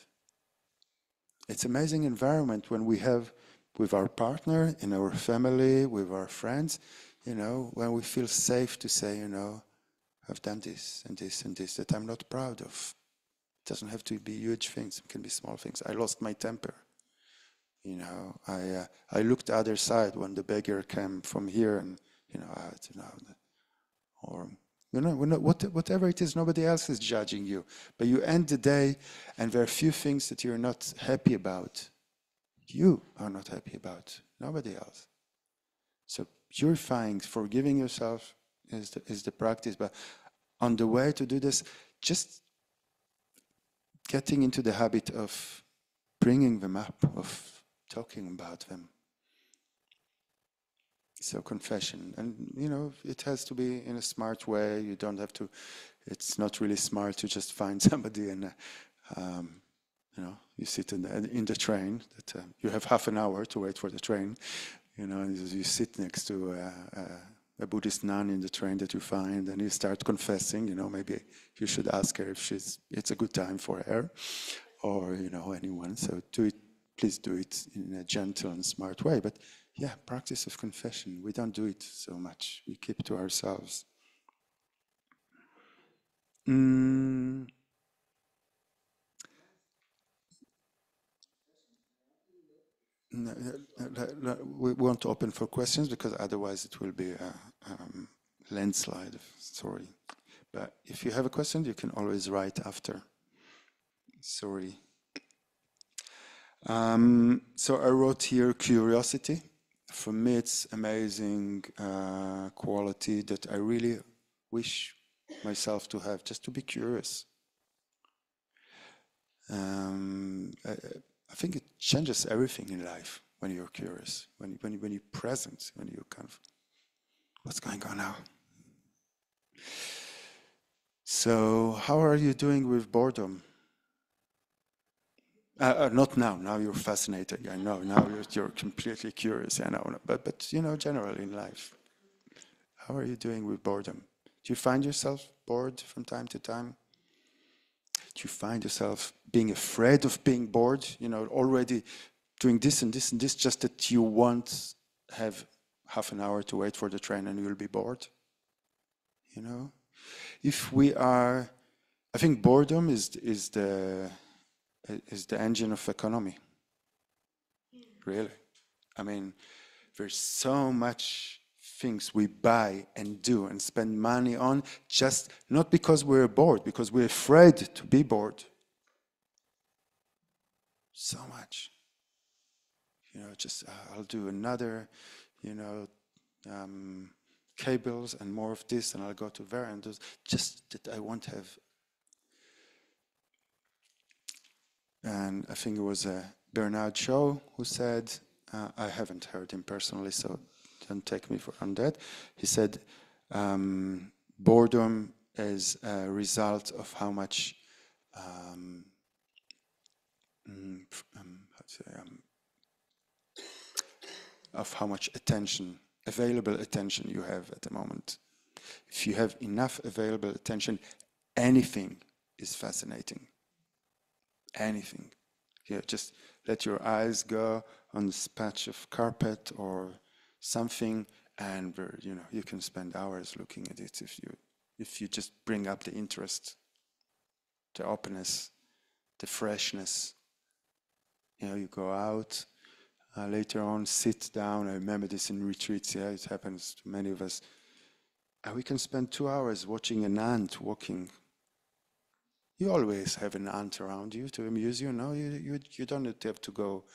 It's an amazing environment when we have with our partner, in our family, with our friends, when we feel safe to say, I've done this and this and this that I'm not proud of. It doesn't have to be huge things. It can be small things. I lost my temper. I looked the other side when the beggar came from here, and or whatever it is, nobody else is judging you. But you end the day, and there are a few things that you're not happy about. You are not happy about. Nobody else. So purifying, forgiving yourself is the practice. But on the way to do this, just getting into the habit of bringing them up, of talking about them. So confession, and it has to be in a smart way. You don't have to. It's not really smart to just find somebody and you sit in the train. That you have half an hour to wait for the train. And you sit next to a Buddhist nun in the train that you find, and you start confessing. Maybe you should ask her if it's a good time for her, or anyone. So please do it in a gentle and smart way. But yeah, practice of confession. We don't do it so much. We keep to ourselves. We won't open for questions because otherwise it will be a landslide of story. But if you have a question, you can always write after. Sorry. So I wrote here curiosity. For me, it's amazing quality that I really wish myself to have, just to be curious. I think it changes everything in life when you're curious, when you're present, when you're kind of, what's going on now? So, how are you doing with boredom? Not now. Now you're fascinating. I know. Now you're completely curious. I know. But you know, generally in life, how are you doing with boredom? Do you find yourself bored from time to time? Do you find yourself being afraid of being bored? You know, already doing this and this and this, just that you won't have half an hour to wait for the train and you'll be bored? You know, if we are, I think boredom is the engine of economy. Really. I mean, there's so much things we buy and do and spend money on, just not because we're bored, because we're afraid to be bored. So much. You know, just I'll do another, you know, cables and more of this, and I'll go to there and those, just that I won't have. And I think it was Bernard Shaw who said, I haven't heard him personally, so don't take me on that. He said, boredom is a result of how much attention, available attention you have at the moment. If you have enough available attention, anything is fascinating. Anything. Yeah, just let your eyes go on this patch of carpet or something, and you know, you can spend hours looking at it if you just bring up the interest, the openness, the freshness. You know, you go out, later on sit down. I remember this in retreats. Yeah, it happens to many of us. We can spend 2 hours watching an ant walking. You always have an ant around you to amuse you. No, you don't have to go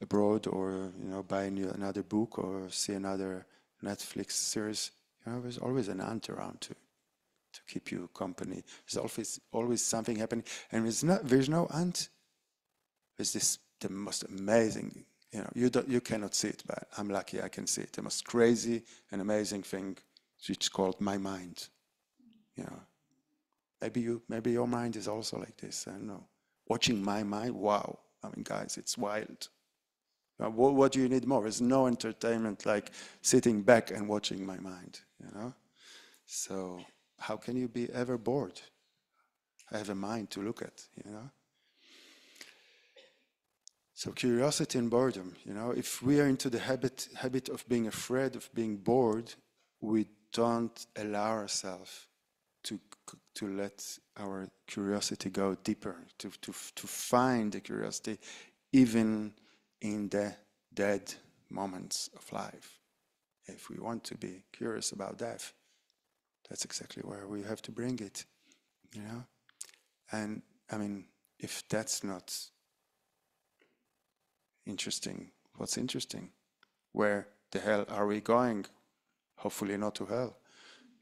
abroad or, you know, buy another book or see another Netflix series. You know, there's always an ant around to keep you company. There's always something happening, and there's no ant. There's the most amazing. You know, you cannot see it, but I'm lucky I can see it. The most crazy and amazing thing, which is called my mind. You know. Maybe your mind is also like this. I don't know. Watching my mind, wow. I mean, guys, it's wild. What do you need more? There's no entertainment like sitting back and watching my mind, you know? So how can you be ever bored? I have a mind to look at, you know? So curiosity and boredom, you know, if we are into the habit of being afraid of being bored, we don't allow ourselves to let our curiosity go deeper, to find the curiosity even in the dead moments of life. If we want to be curious about death, that's exactly where we have to bring it, you know? And I mean, if that's not interesting, what's interesting? Where the hell are we going? Hopefully not to hell.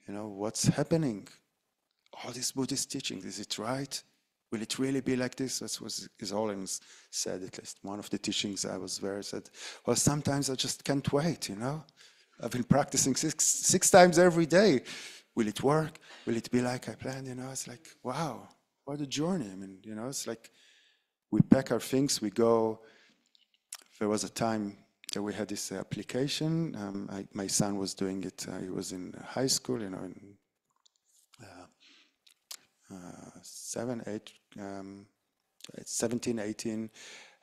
You know, what's happening? All these Buddhist teachings, is it right? Will it really be like this? That's what His Holiness said, at least one of the teachings I was there, said, well, sometimes I just can't wait, you know? I've been practicing six times every day. Will it work? Will it be like I planned? You know, it's like, wow, what a journey. I mean, you know, it's like we pack our things, we go. There was a time that we had this application. My son was doing it. He was in high school, you know, in 17, 18,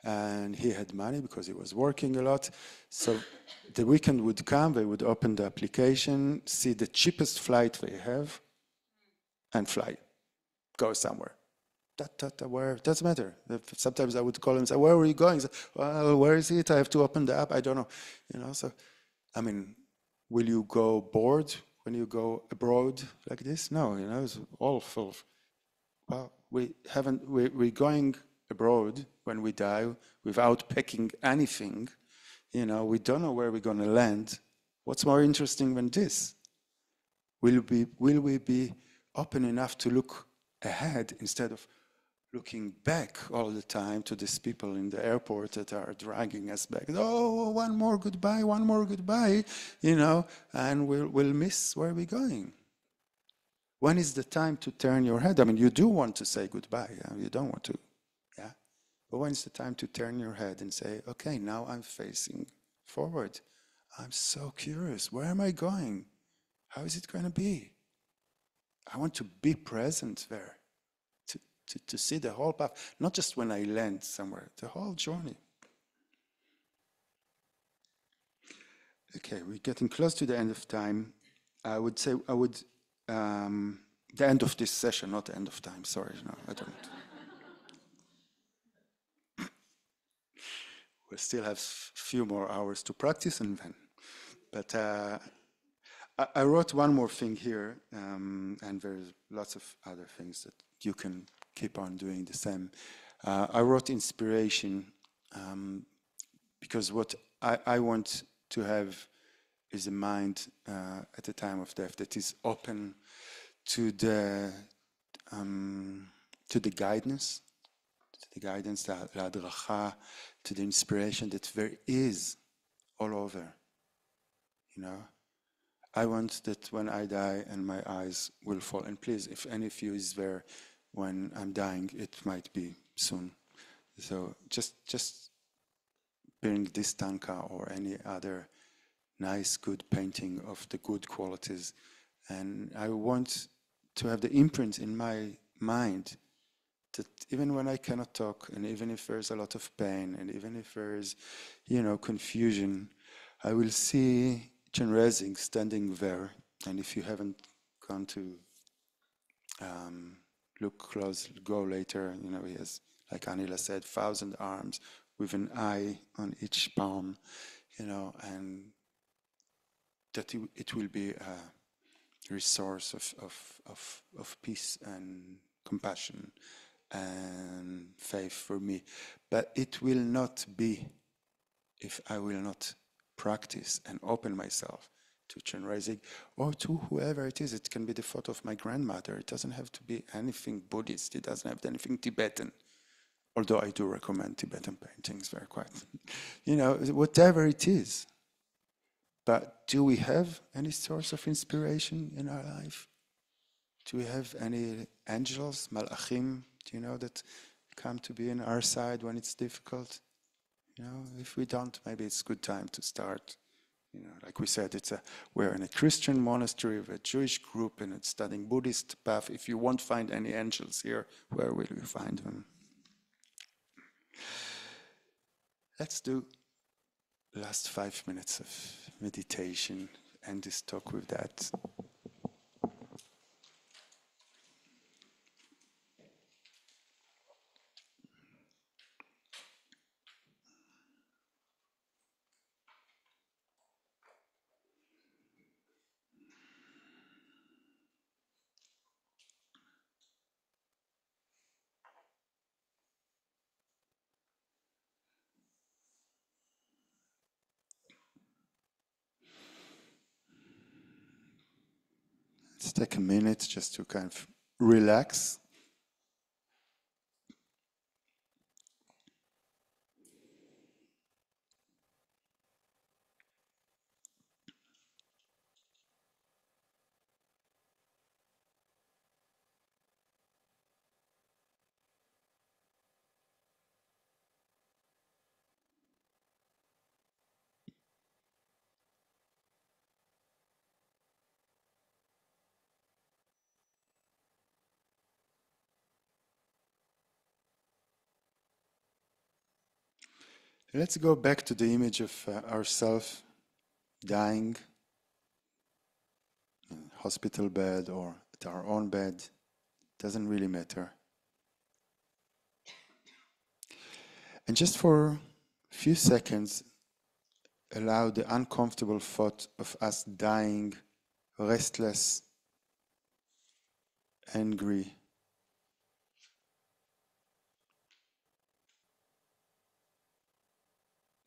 and he had money because he was working a lot. So the weekend would come, they would open the application, see the cheapest flight they have, and fly, go somewhere. Where? Doesn't matter. Sometimes I would call him and say, where are you going? Say, well, where is it? I have to open the app. I don't know. You know, so, I mean, will you go bored when you go abroad like this? No, you know, it's all full of, well, we're going abroad when we die without packing anything. You know, we don't know where we're going to land. What's more interesting than this? Will we be open enough to look ahead instead of looking back all the time to these people in the airport that are dragging us back. Oh, one more goodbye, and we'll miss where we're going. When is the time to turn your head? I mean, you do want to say goodbye. You don't want to, yeah? But when is the time to turn your head and say, okay, now I'm facing forward. I'm so curious. Where am I going? How is it going to be? I want to be present there, to see the whole path, not just when I land somewhere, the whole journey. Okay, we're getting close to the end of time. The end of this session, not the end of time, sorry, no, I don't. We still have a few more hours to practice and then. But I wrote one more thing here, and there's lots of other things that you can keep on doing the same. I wrote inspiration because what I want to have is a mind at the time of death that is open to the guidance, להדרכה, to the inspiration that there is all over, I want that when I die and my eyes will fall, and please, if any of you is there when I'm dying, it might be soon. So just bring this tanka or any other nice, good painting of the good qualities. And I want to have the imprint in my mind that even when I cannot talk, and even if there's a lot of pain, and even if there's, confusion, I will see Chenrezig standing there. And if you haven't gone to look close, go later, he has, like Anila said, 1,000 arms with an eye on each palm, and that it will be a resource of peace and compassion and faith for me. But it will not be if I will not practice and open myself to Chenrezig or to whoever it is. It can be the photo of my grandmother. It doesn't have to be anything Buddhist. It doesn't have to be anything Tibetan. Although I do recommend Tibetan paintings, they're quite, whatever it is. But do we have any source of inspiration in our life? Do we have any angels, malachim, that come to be in our side when it's difficult? If we don't, maybe it's a good time to start. Like we said, we're in a Christian monastery with a Jewish group and it's studying Buddhist path. If you won't find any angels here, where will you find them? Let's do last 5 minutes of meditation and this talk with that. Let's take a minute just to kind of relax. Let's go back to the image of ourselves dying in a hospital bed or at our own bed. Doesn't really matter. And just for a few seconds, allow the uncomfortable thought of us dying, restless, angry,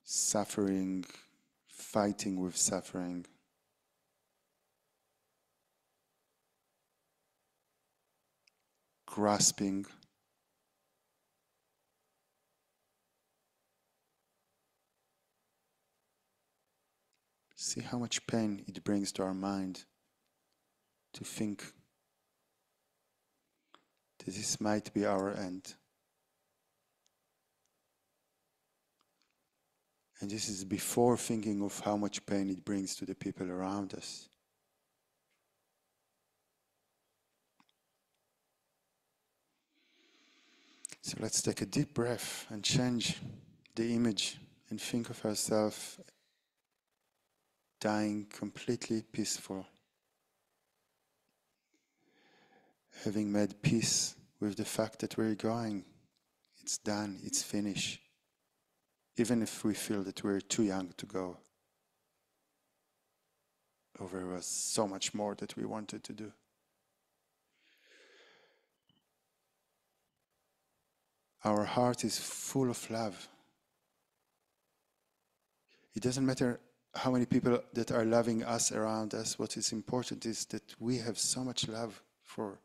suffering, fighting with suffering. Grasping See how much pain it brings to our mind to think that this might be our end. And this is before thinking of how much pain it brings to the people around us. So let's take a deep breath and change the image and think of ourselves dying completely peaceful, having made peace with the fact that we're going. It's done, it's finished. Even if we feel that we're too young to go, or there was so much more that we wanted to do. Our heart is full of love. It doesn't matter how many people that are loving us around us. What is important is that we have so much love for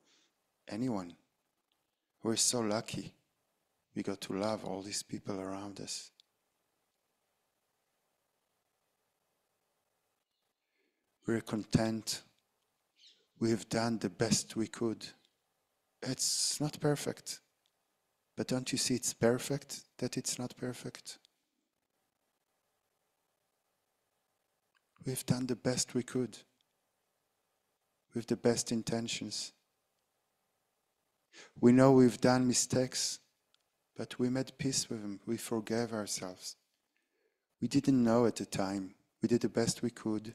anyone. We're so lucky we got to love all these people around us. We're content. We've done the best we could. It's not perfect. But don't you see it's perfect that it's not perfect? We've done the best we could with the best intentions. We know we've done mistakes, but we made peace with them. We forgave ourselves. We didn't know at the time. We did the best we could.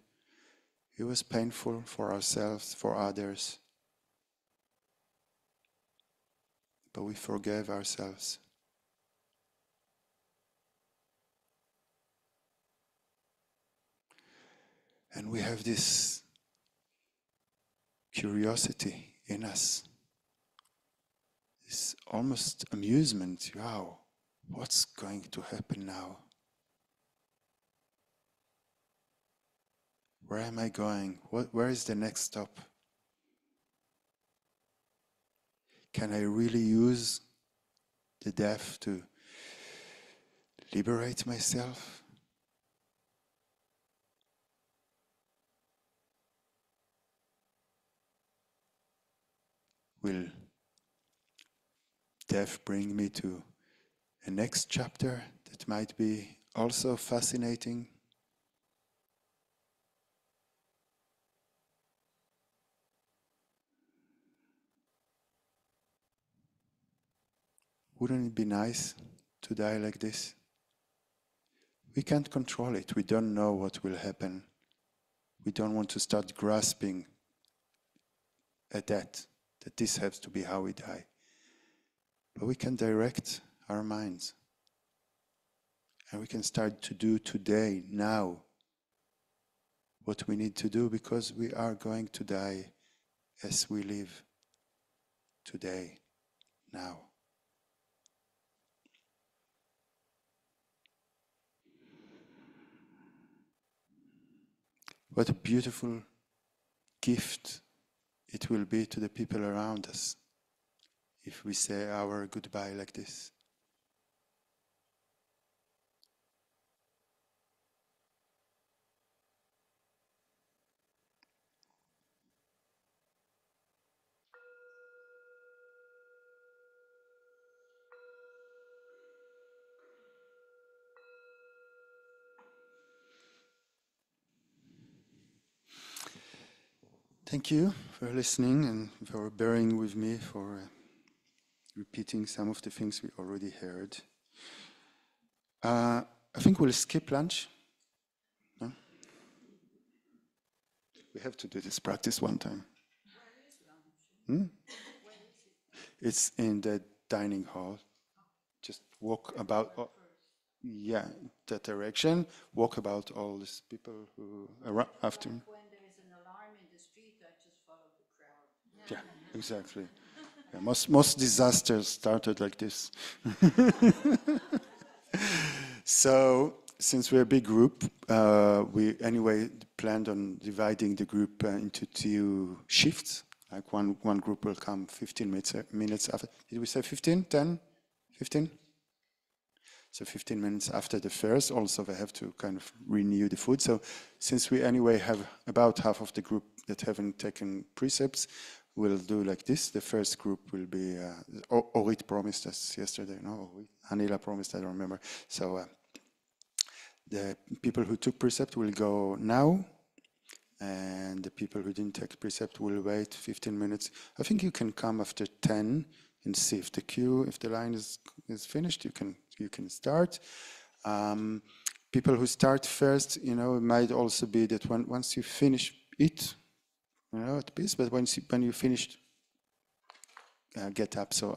It was painful for ourselves, for others. But we forgave ourselves. And we have this curiosity in us, this almost amusement. Wow, what's going to happen now? Where am I going? Where is the next stop? Can I really use the death to liberate myself? Will death bring me to a next chapter that might be also fascinating? Wouldn't it be nice to die like this? We can't control it. We don't know what will happen. We don't want to start grasping at that this has to be how we die. But we can direct our minds. And we can start to do today, now, what we need to do, because we are going to die as we live today, now. What a beautiful gift it will be to the people around us if we say our goodbye like this. Thank you for listening and for bearing with me for repeating some of the things we already heard. I think we'll skip lunch. No? We have to do this practice one time. Where is lunch? Where is it? It's in the dining hall. Just walk about, that direction. Walk about all these people who are after me. When there's an alarm in the street, I just follow the crowd. Yeah, exactly. Yeah, most disasters started like this. So, since we're a big group, we anyway planned on dividing the group into 2 shifts. Like one group will come 15 minutes after. Did we say 15? 10? 15? So 15 minutes after the first, also they have to kind of renew the food. So since we anyway have about half of the group that haven't taken precepts, we'll do like this. The first group will be, Orit promised us yesterday, no? Anila promised, I don't remember. So the people who took precept will go now, and the people who didn't take precept will wait 15 minutes. I think you can come after 10 and see if the queue, if the line is finished, you can start. People who start first, it might also be that once you finish it, at peace, but when you finished, get up. So